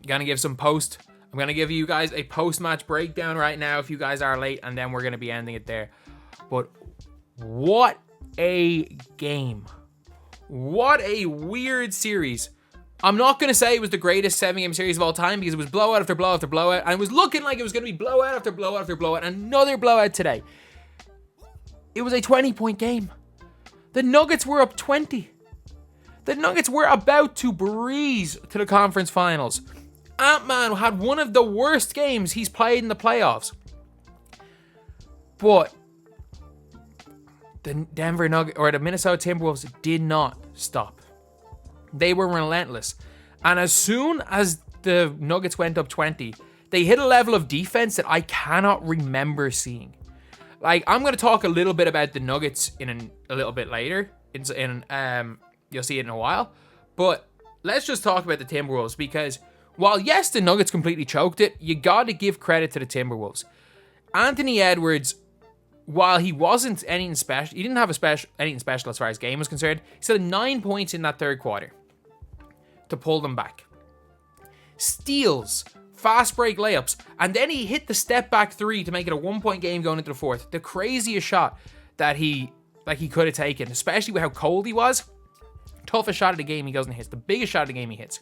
I'm going to give you guys a post-match breakdown right now if you guys are late, and then we're going to be ending it there. But what a game. What a weird series. I'm not going to say it was the greatest 7-game series of all time because it was blowout after blowout after blowout, and it was looking like it was going to be blowout after blowout after blowout, and another blowout today. It was a 20-point game. The Nuggets were up 20. The Nuggets were about to breeze to the conference finals. Ant-Man had one of the worst games he's played in the playoffs. But the Denver Nuggets, or the Minnesota Timberwolves, did not stop. They were relentless. And as soon as the Nuggets went up 20, they hit a level of defense that I cannot remember seeing. Like, I'm going to talk a little bit about the Nuggets in a little bit later. You'll see it in a while. But let's just talk about the Timberwolves, because while, yes, the Nuggets completely choked it, you got to give credit to the Timberwolves. Anthony Edwards, while he wasn't anything special, he didn't have anything special as far as game was concerned. He still had 9 points in that third quarter to pull them back. Steals, fast break layups, and then he hit the step back three to make it a 1-point game going into the fourth. The craziest shot that he could have taken, especially with how cold he was. Toughest shot of the game he goes and hits. The biggest shot of the game he hits.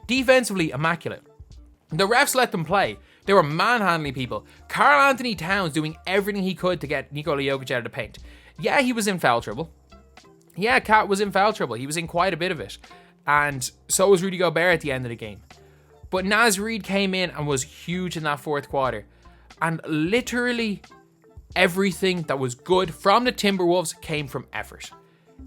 Defensively, immaculate. The refs let them play. They were manhandling people. Karl Anthony Towns doing everything he could to get Nikola Jokic out of the paint. Yeah, he was in foul trouble. Yeah, Cat was in foul trouble. He was in quite a bit of it. And so was Rudy Gobert at the end of the game. But Naz Reid came in and was huge in that fourth quarter. And literally everything that was good from the Timberwolves came from effort.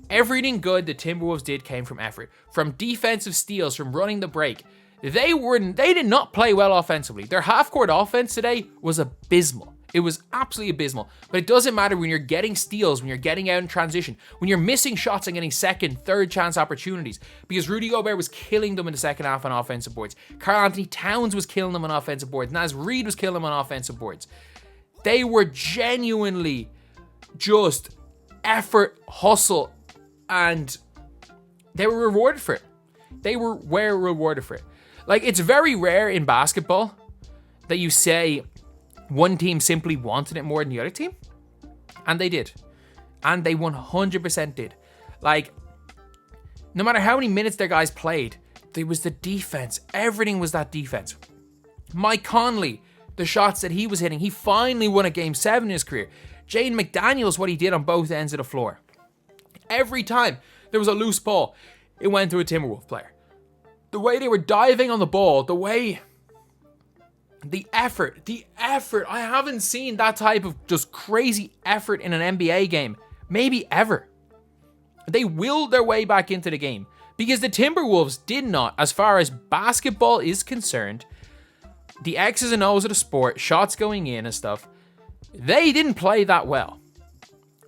Everything good the Timberwolves did came from effort. From defensive steals, from running the break. They did not play well offensively. Their half-court offense today was abysmal. It was absolutely abysmal. But it doesn't matter when you're getting steals, when you're getting out in transition, when you're missing shots and getting second, third chance opportunities. Because Rudy Gobert was killing them in the second half on offensive boards. Karl Anthony Towns was killing them on offensive boards. Naz Reid was killing them on offensive boards. They were genuinely just effort, hustle, and they were rewarded for it. They were rewarded for it. Like, it's very rare in basketball that you say one team simply wanted it more than the other team. And they did. And they 100% did. Like, no matter how many minutes their guys played, there was the defense. Everything was that defense. Mike Conley, the shots that he was hitting, he finally won a Game 7 in his career. Jaden McDaniels, what he did on both ends of the floor. Every time there was a loose ball, it went to a Timberwolves player. The way they were diving on the ball, the effort, I haven't seen that type of just crazy effort in an NBA game, maybe ever. They willed their way back into the game because the Timberwolves did not, as far as basketball is concerned, the X's and O's of the sport, shots going in and stuff, they didn't play that well.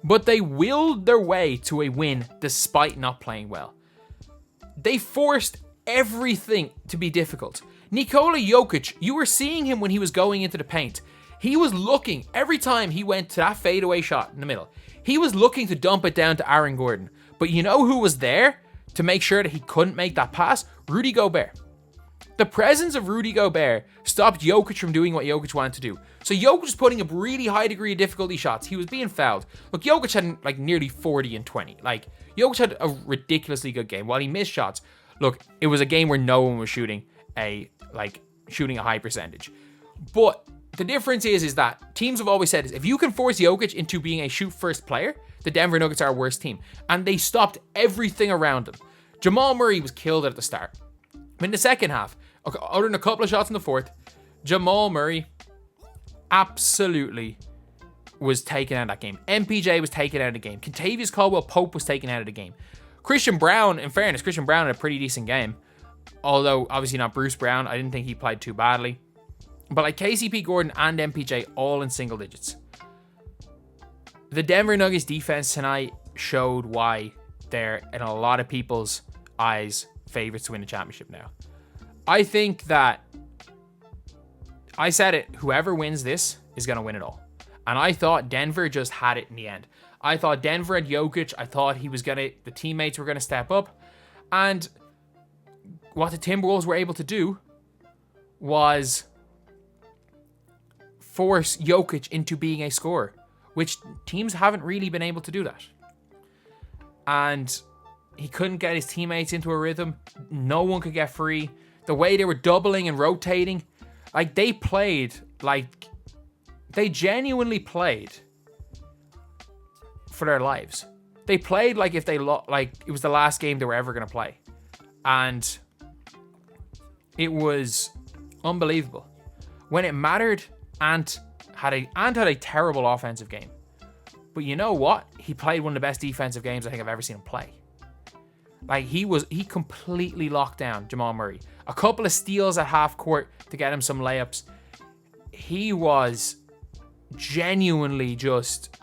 But they willed their way to a win despite not playing well. They forced everything to be difficult. Nikola Jokic, you were seeing him when he was going into the paint. He was looking, every time he went to that fadeaway shot in the middle, he was looking to dump it down to Aaron Gordon. But you know who was there to make sure that he couldn't make that pass? Rudy Gobert. The presence of Rudy Gobert stopped Jokic from doing what Jokic wanted to do. So Jokic was putting up really high degree of difficulty shots. He was being fouled. Look, Jokic had like nearly 40 and 20. Like, Jokic had a ridiculously good game. While he missed shots, look, it was a game where no one was shooting a high percentage. But the difference is that teams have always said is if you can force Jokic into being a shoot first player, the Denver Nuggets are a worse team. And they stopped everything around them. Jamal Murray was killed at the start. In the second half, other than a couple of shots in the fourth, Jamal Murray absolutely was taken out of that game. MPJ was taken out of the game. Kentavious Caldwell-Pope was taken out of the game. Christian Brown, in fairness, Christian Brown had a pretty decent game. Although, obviously not Bruce Brown. I didn't think he played too badly. But like KCP Gordon and MPJ all in single digits. The Denver Nuggets defense tonight showed why they're, in a lot of people's eyes, favorites to win the championship now. I think that, I said it, whoever wins this is going to win it all. And I thought Denver just had it in the end. I thought Denver had Jokic. I thought the teammates were going to step up. And what the Timberwolves were able to do was force Jokic into being a scorer, which teams haven't really been able to do that. And he couldn't get his teammates into a rhythm. No one could get free. The way they were doubling and rotating, like they played, like they genuinely played for their lives. They played like if they like it was the last game they were ever going to play. And it was unbelievable. When it mattered, Ant had a terrible offensive game. But you know what? He played one of the best defensive games I think I've ever seen him play. Like he completely locked down Jamal Murray. A couple of steals at half court to get him some layups. He was genuinely just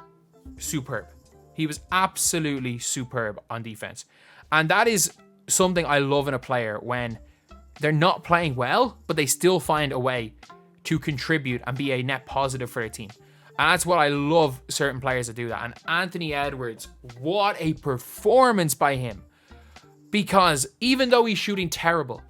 superb. He was absolutely superb on defense. And that is something I love in a player, when they're not playing well, but they still find a way to contribute and be a net positive for their team. And that's what I love certain players that do that. And Anthony Edwards, what a performance by him. Because even though he's shooting terrible,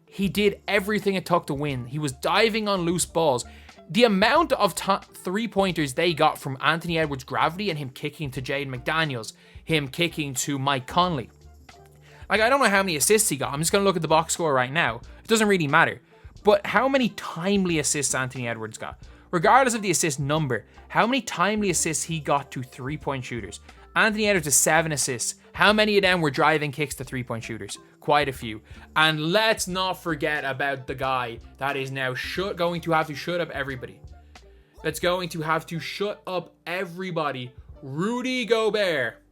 he did everything it took to win. He was diving on loose balls. The amount of three-pointers they got from Anthony Edwards' gravity and him kicking to Jaden McDaniels, him kicking to Mike Conley. Like, I don't know how many assists he got. I'm just going to look at the box score right now. It doesn't really matter. But how many timely assists Anthony Edwards got? Regardless of the assist number, how many timely assists he got to three-point shooters? Anthony Edwards has 7 assists. How many of them were driving kicks to three-point shooters? Quite a few. And let's not forget about the guy that is now going to have to shut up everybody. That's going to have to shut up everybody. Rudy Gobert.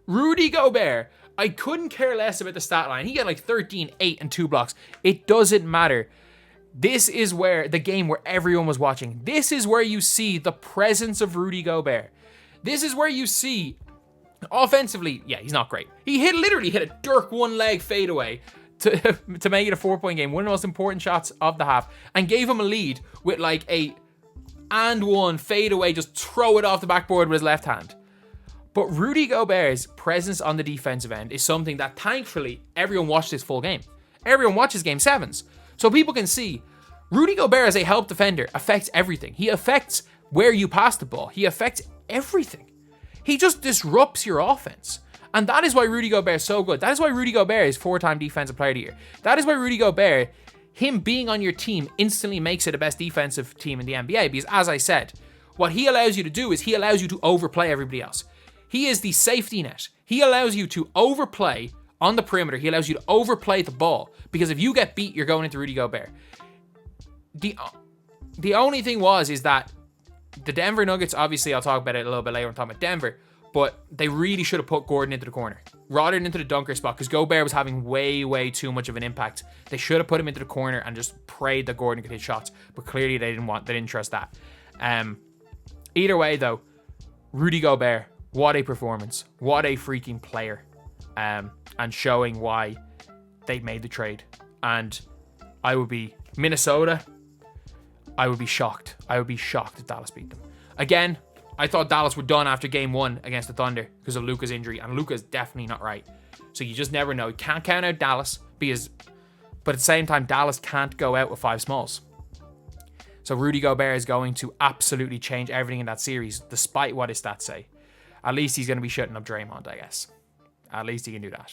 Rudy Gobert. I couldn't care less about the stat line. He got like 13, 8, and 2 blocks. It doesn't matter. This is where the game where everyone was watching. This is where you see the presence of Rudy Gobert. This is where you see, offensively, yeah, he's not great. He literally hit a Dirk one-leg fadeaway to make it a 4-point game. One of the most important shots of the half. And gave him a lead with like a and one fadeaway, just throw it off the backboard with his left hand. But Rudy Gobert's presence on the defensive end is something that thankfully everyone watched this full game. Everyone watches game 7s. So people can see Rudy Gobert as a help defender affects everything. He affects where you pass the ball. He affects everything. He just disrupts your offense. And that is why Rudy Gobert is so good. That is why Rudy Gobert is 4-time Defensive Player of the Year. That is why Rudy Gobert, him being on your team, instantly makes it the best defensive team in the NBA. Because as I said, what he allows you to do is he allows you to overplay everybody else. He is the safety net. He allows you to overplay on the perimeter. He allows you to overplay the ball. Because if you get beat, you're going into Rudy Gobert. The only thing is that the Denver Nuggets, obviously I'll talk about it a little bit later when I'm talking about Denver, but they really should have put Gordon into the corner rather than into the dunker spot, because Gobert was having way too much of an impact. They should have put him into the corner and just prayed that Gordon could hit shots, but clearly they didn't trust that. Either way though, Rudy Gobert, what a performance. What a freaking player. And showing why they made the trade. And I would be Minnesota. I would be shocked. I would be shocked if Dallas beat them. Again, I thought Dallas were done after game 1 against the Thunder because of Luka's injury. And Luka's definitely not right. So you just never know. You can't count out Dallas. But at the same time, Dallas can't go out with 5 smalls. So Rudy Gobert is going to absolutely change everything in that series, despite what his stats say. At least he's going to be shutting up Draymond, I guess. At least he can do that.